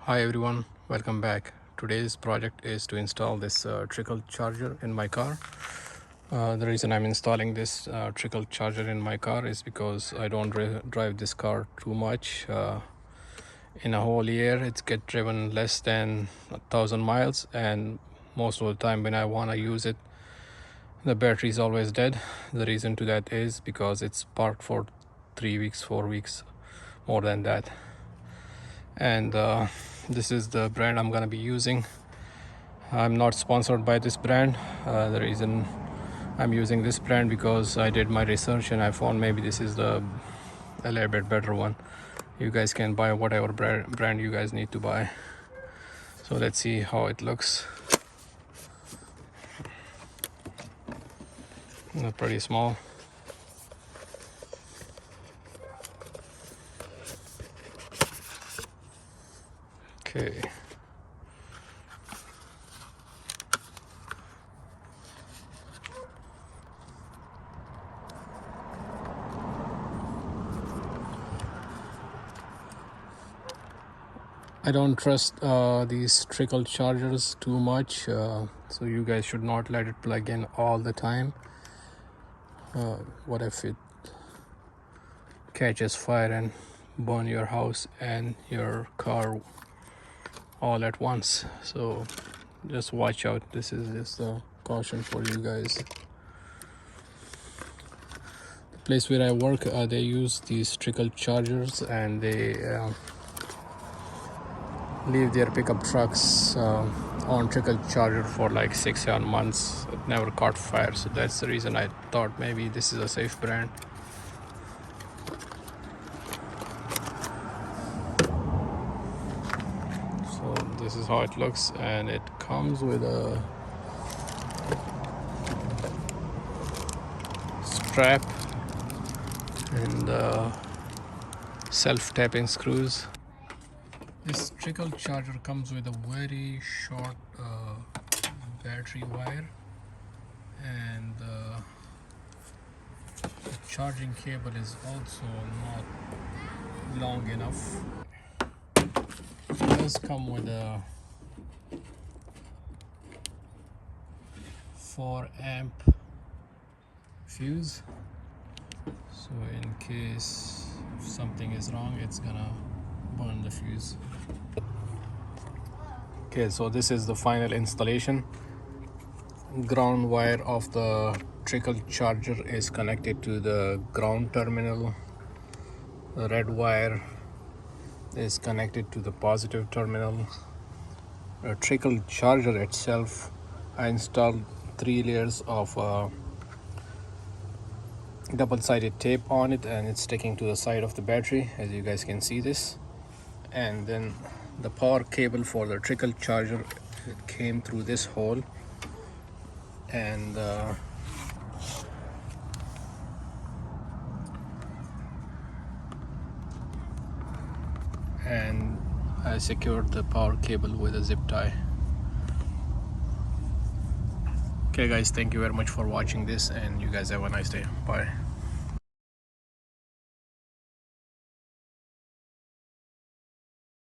Hi everyone, welcome back. Today's project is to install this Trickle charger in my car. The reason I'm installing this Trickle charger in my car is because I don't drive this car too much. In a whole year it's get driven less than 1,000 miles, and most of the time when I want to use it, the battery is always dead. The reason to that is because it's parked for 3 weeks, 4 weeks, more than that. And this is the brand I'm gonna be using. I'm not sponsored by this brand. The reason I'm using this brand because I did my research and I found maybe this is a little bit better one. You guys can buy whatever brand you guys need to buy. So let's see how it looks. Pretty small. Okay. I don't trust these Trickle chargers too much, so you guys should not let it plug in all the time. What if it catches fire and burn your house and your car all at once? So just watch out. This is just a caution for you guys. The place where I work, they use these Trickle chargers, and they leave their pickup trucks on Trickle charger for like 6-7 months. It never caught fire, so that's the reason I thought maybe this is a safe brand. So this is how it looks, and it comes with a strap and self-tapping screws. This Trickle charger comes with a very short battery wire, and the charging cable is also not long enough. It does come with a 4-amp fuse, so in case something is wrong, it's gonna burn the fuse. Okay, so this is the final installation. Ground wire of the Trickle charger is connected to the ground terminal. The red wire is connected to the positive terminal. The Trickle charger itself, I installed 3 layers of double-sided tape on it, and it's sticking to the side of the battery, as you guys can see this. And then the power cable for the Trickle charger, it came through this hole, and I secured the power cable with a zip tie. Okay guys, thank you very much for watching this, and you guys have a nice day. Bye.